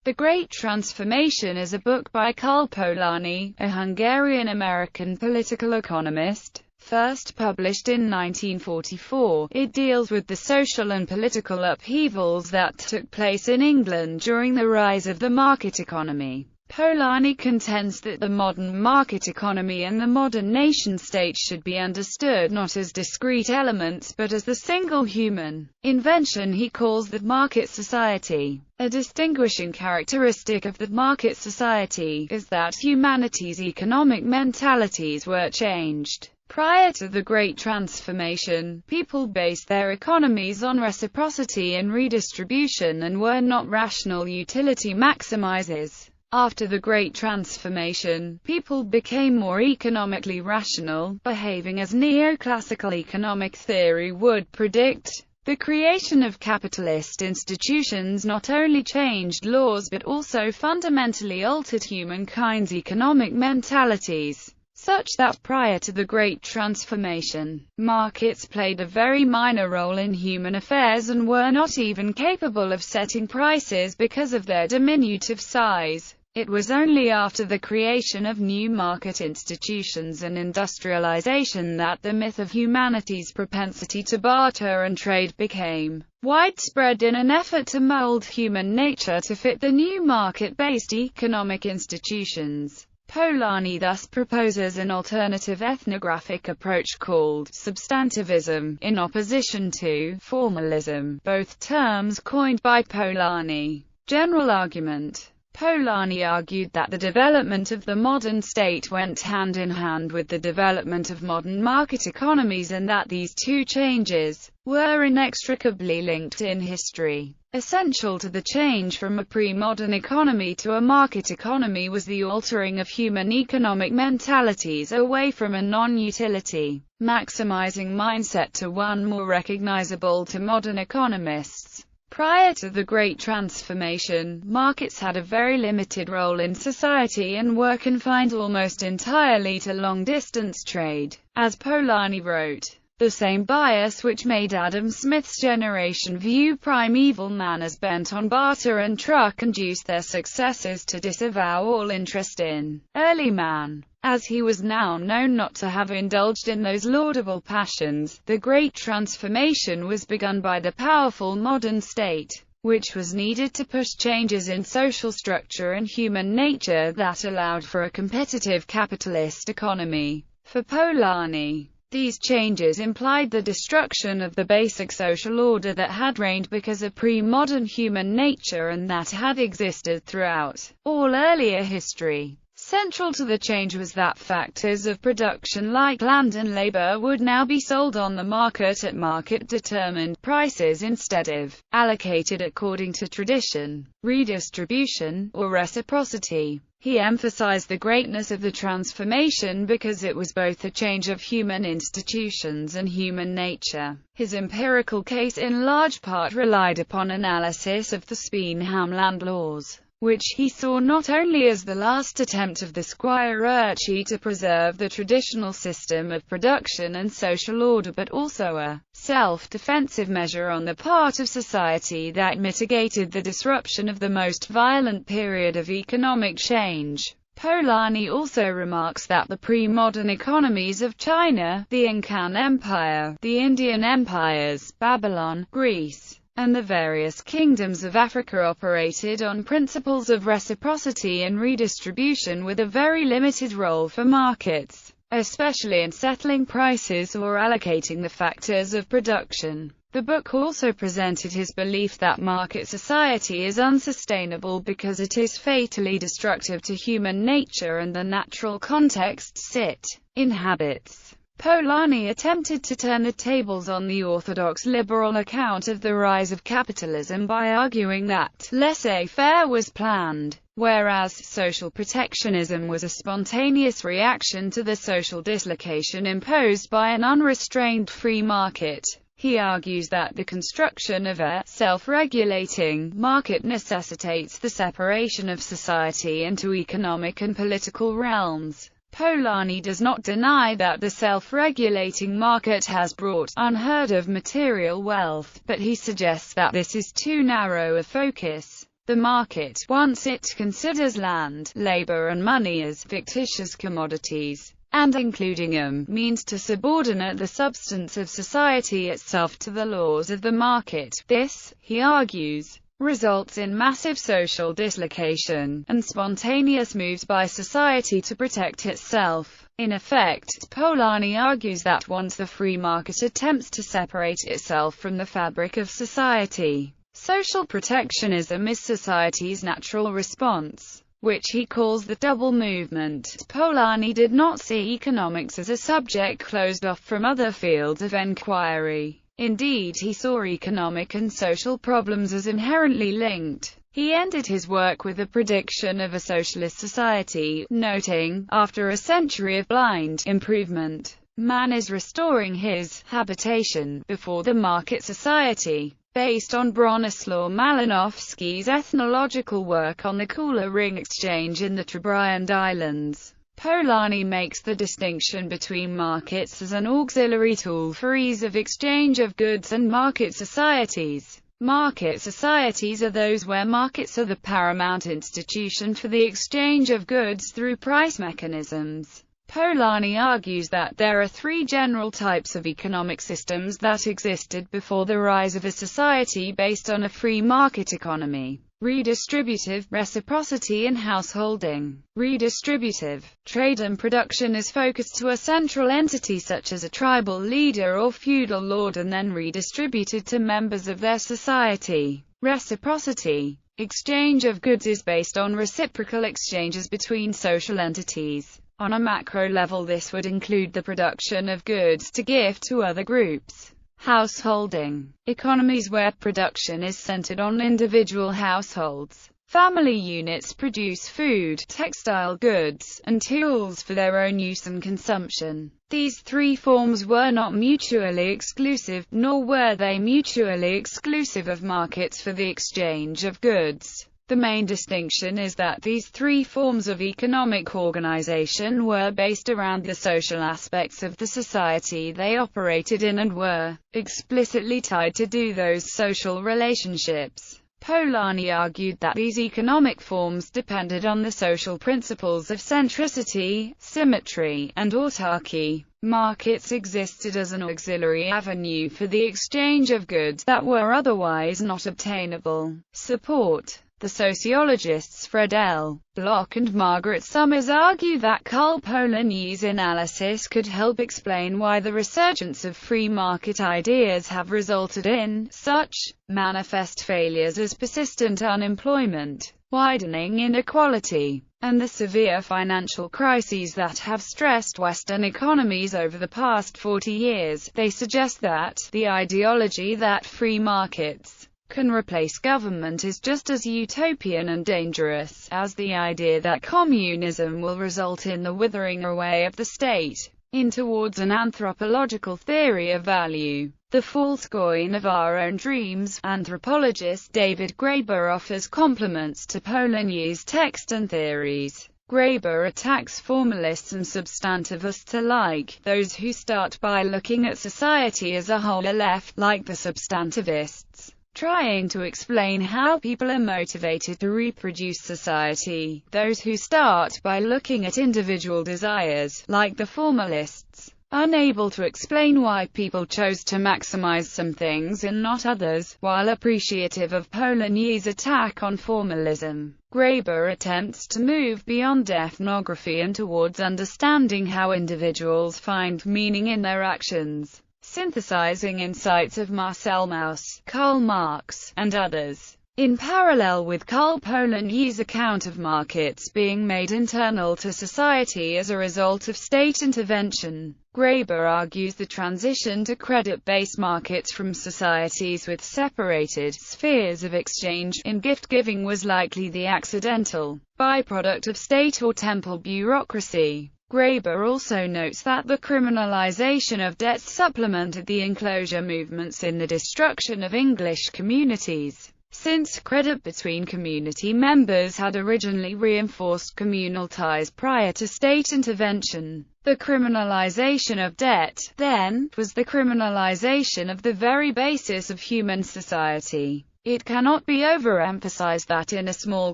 The Great Transformation is a book by Karl Polanyi, a Hungarian-American political economist, first published in 1944. It deals with the social and political upheavals that took place in England during the rise of the market economy. Polanyi contends that the modern market economy and the modern nation-state should be understood not as discrete elements but as the single human invention he calls the market society. A distinguishing characteristic of the market society is that humanity's economic mentalities were changed. Prior to the Great Transformation, people based their economies on reciprocity and redistribution and were not rational utility maximizers. After the Great Transformation, people became more economically rational, behaving as neoclassical economic theory would predict. The creation of capitalist institutions not only changed laws but also fundamentally altered humankind's economic mentalities, such that prior to the Great Transformation, markets played a very minor role in human affairs and were not even capable of setting prices because of their diminutive size. It was only after the creation of new market institutions and industrialization that the myth of humanity's propensity to barter and trade became widespread in an effort to mold human nature to fit the new market-based economic institutions. Polanyi thus proposes an alternative ethnographic approach called substantivism, in opposition to formalism, both terms coined by Polanyi. General argument. Polanyi argued that the development of the modern state went hand in hand with the development of modern market economies and that these two changes were inextricably linked in history. Essential to the change from a pre-modern economy to a market economy was the altering of human economic mentalities away from a non-utility maximizing mindset to one more recognizable to modern economists. Prior to the Great Transformation, markets had a very limited role in society and were confined almost entirely to long-distance trade. As Polanyi wrote, the same bias which made Adam Smith's generation view primeval man as bent on barter and truck induced their successors to disavow all interest in early man. As he was now known not to have indulged in those laudable passions, the Great Transformation was begun by the powerful modern state, which was needed to push changes in social structure and human nature that allowed for a competitive capitalist economy. For Polanyi, these changes implied the destruction of the basic social order that had reigned because of pre-modern human nature and that had existed throughout all earlier history. Central to the change was that factors of production like land and labor would now be sold on the market at market-determined prices instead of allocated according to tradition, redistribution, or reciprocity. He emphasized the greatness of the transformation because it was both a change of human institutions and human nature. His empirical case in large part relied upon analysis of the Speenham land laws, which he saw not only as the last attempt of the squirearchy to preserve the traditional system of production and social order but also a self-defensive measure on the part of society that mitigated the disruption of the most violent period of economic change. Polanyi also remarks that the pre-modern economies of China, the Incan Empire, the Indian empires, Babylon, Greece, and the various kingdoms of Africa operated on principles of reciprocity and redistribution with a very limited role for markets, especially in settling prices or allocating the factors of production. The book also presented his belief that market society is unsustainable because it is fatally destructive to human nature and the natural contexts it inhabits. Polanyi attempted to turn the tables on the orthodox liberal account of the rise of capitalism by arguing that laissez-faire was planned, whereas social protectionism was a spontaneous reaction to the social dislocation imposed by an unrestrained free market. He argues that the construction of a self-regulating market necessitates the separation of society into economic and political realms. Polanyi does not deny that the self-regulating market has brought unheard of material wealth, but he suggests that this is too narrow a focus. The market, once it considers land, labor and money as fictitious commodities, and including them, means to subordinate the substance of society itself to the laws of the market. This, he argues, results in massive social dislocation, and spontaneous moves by society to protect itself. In effect, Polanyi argues that once the free market attempts to separate itself from the fabric of society, social protectionism is society's natural response, which he calls the double movement. Polanyi did not see economics as a subject closed off from other fields of enquiry. Indeed, he saw economic and social problems as inherently linked. He ended his work with a prediction of a socialist society, noting, after a century of blind improvement, man is restoring his habitation before the market society. Based on Bronislaw Malinowski's ethnological work on the Kula ring exchange in the Trobriand Islands, Polanyi makes the distinction between markets as an auxiliary tool for ease of exchange of goods and market societies. Market societies are those where markets are the paramount institution for the exchange of goods through price mechanisms. Polanyi argues that there are three general types of economic systems that existed before the rise of a society based on a free market economy: redistributive, reciprocity and householding. Redistributive, trade and production is focused to a central entity such as a tribal leader or feudal lord and then redistributed to members of their society. Reciprocity, exchange of goods is based on reciprocal exchanges between social entities. On a macro level, this would include the production of goods to give to other groups. Householding, economies where production is centered on individual households. Family units produce food, textile goods, and tools for their own use and consumption. These three forms were not mutually exclusive, nor were they mutually exclusive of markets for the exchange of goods. The main distinction is that these three forms of economic organization were based around the social aspects of the society they operated in and were explicitly tied to those social relationships. Polanyi argued that these economic forms depended on the social principles of centricity, symmetry, and autarky. Markets existed as an auxiliary avenue for the exchange of goods that were otherwise not obtainable. Support. The sociologists Fred L. Bloch and Margaret Summers argue that Karl Polanyi's analysis could help explain why the resurgence of free market ideas have resulted in such manifest failures as persistent unemployment, widening inequality, and the severe financial crises that have stressed Western economies over the past 40 years. They suggest that the ideology that free markets can replace government is just as utopian and dangerous as the idea that communism will result in the withering away of the state, in towards an anthropological theory of value, the false coin of our own dreams. Anthropologist David Graeber offers complements to Polanyi's text and theories. Graeber attacks formalists and substantivists alike. Those who start by looking at society as a whole are left, like the substantivists, trying to explain how people are motivated to reproduce society. Those who start by looking at individual desires, like the formalists, unable to explain why people chose to maximize some things and not others. While appreciative of Polanyi's attack on formalism, Graeber attempts to move beyond ethnography and towards understanding how individuals find meaning in their actions, synthesizing insights of Marcel Mauss, Karl Marx, and others. In parallel with Karl Polanyi's account of markets being made internal to society as a result of state intervention, Graeber argues the transition to credit-based markets from societies with separated spheres of exchange in gift-giving was likely the accidental byproduct of state or temple bureaucracy. Graeber also notes that the criminalization of debt supplemented the enclosure movements in the destruction of English communities. Since credit between community members had originally reinforced communal ties prior to state intervention, the criminalization of debt, then, was the criminalization of the very basis of human society. It cannot be overemphasized that in a small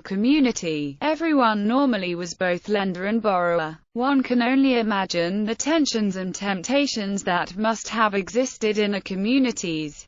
community, everyone normally was both lender and borrower. One can only imagine the tensions and temptations that must have existed in communities,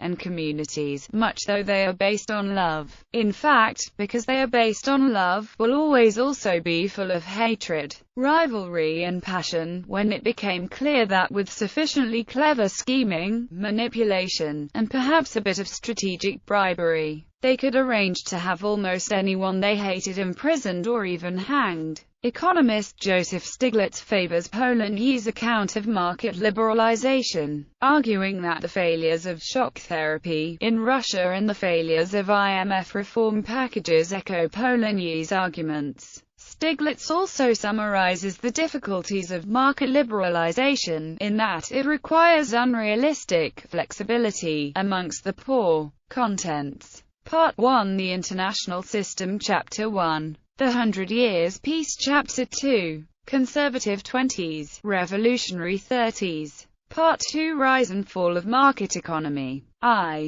much though they are based on love. In fact, because they are based on love, will always also be full of hatred, rivalry and passion. When it became clear that with sufficiently clever scheming, manipulation, and perhaps a bit of strategic bribery, they could arrange to have almost anyone they hated imprisoned or even hanged. Economist Joseph Stiglitz favors Polanyi's account of market liberalization, arguing that the failures of shock therapy in Russia and the failures of IMF reform packages echo Polanyi's arguments. Stiglitz also summarizes the difficulties of market liberalization, in that it requires unrealistic flexibility amongst the poor. Contents. Part 1, The International System, Chapter 1. The 100 Years' Peace, Chapter 2. Conservative 20s, Revolutionary 30s. Part 2, Rise and Fall of Market Economy.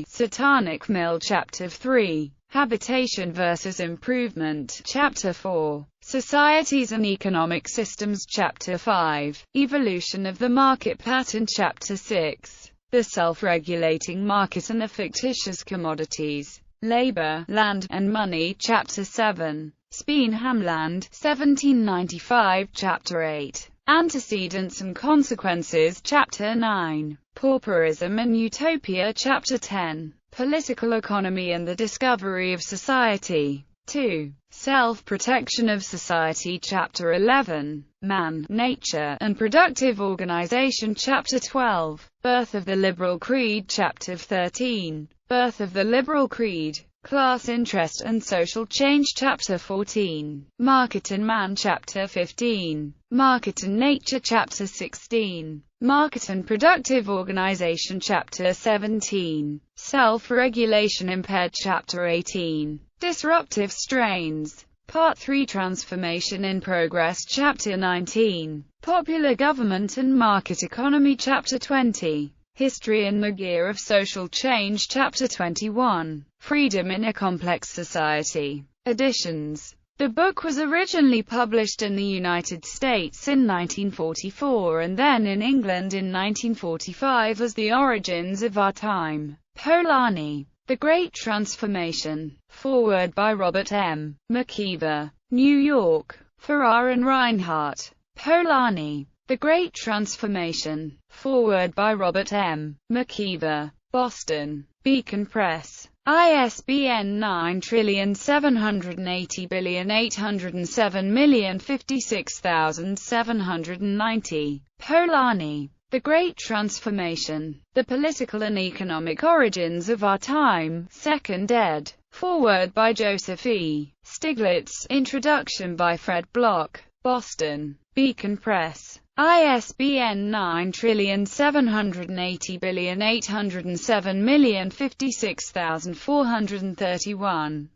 Satanic Mill, Chapter 3. Habitation versus Improvement, Chapter 4. Societies and Economic Systems, Chapter 5. Evolution of the Market Pattern, Chapter 6. The Self-Regulating Market and the Fictitious Commodities, Labor, Land, and Money, Chapter 7. Speenhamland, 1795, Chapter 8. Antecedents and Consequences, Chapter 9. Pauperism and Utopia, Chapter 10. Political Economy and the Discovery of Society. 2. Self-Protection of Society, Chapter 11. Man, Nature, and Productive Organization, Chapter 12. Birth of the Liberal Creed, Chapter 13. Birth of the Liberal Creed. Class Interest and Social Change, Chapter 14. Market and Man, Chapter 15. Market and Nature, Chapter 16. Market and Productive Organization, Chapter 17. Self-Regulation Impaired, Chapter 18. Disruptive Strains. Part 3, Transformation in Progress, Chapter 19. Popular Government and Market Economy, Chapter 20. History and the Gear of Social Change, Chapter 21. Freedom in a Complex Society. Editions. The book was originally published in the United States in 1944 and then in England in 1945 as The Origins of Our Time. Polanyi. The Great Transformation. Foreword by Robert M. McKeever. New York. Farrar and Reinhardt. Polanyi. The Great Transformation. Foreword by Robert M. McKeever. Boston. Beacon Press. ISBN 9780807056790. Polanyi. The Great Transformation. The Political and Economic Origins of Our Time. 2nd ed. Foreword by Joseph E. Stiglitz. Introduction by Fred Block. Boston. Beacon Press. ISBN 9780807056431.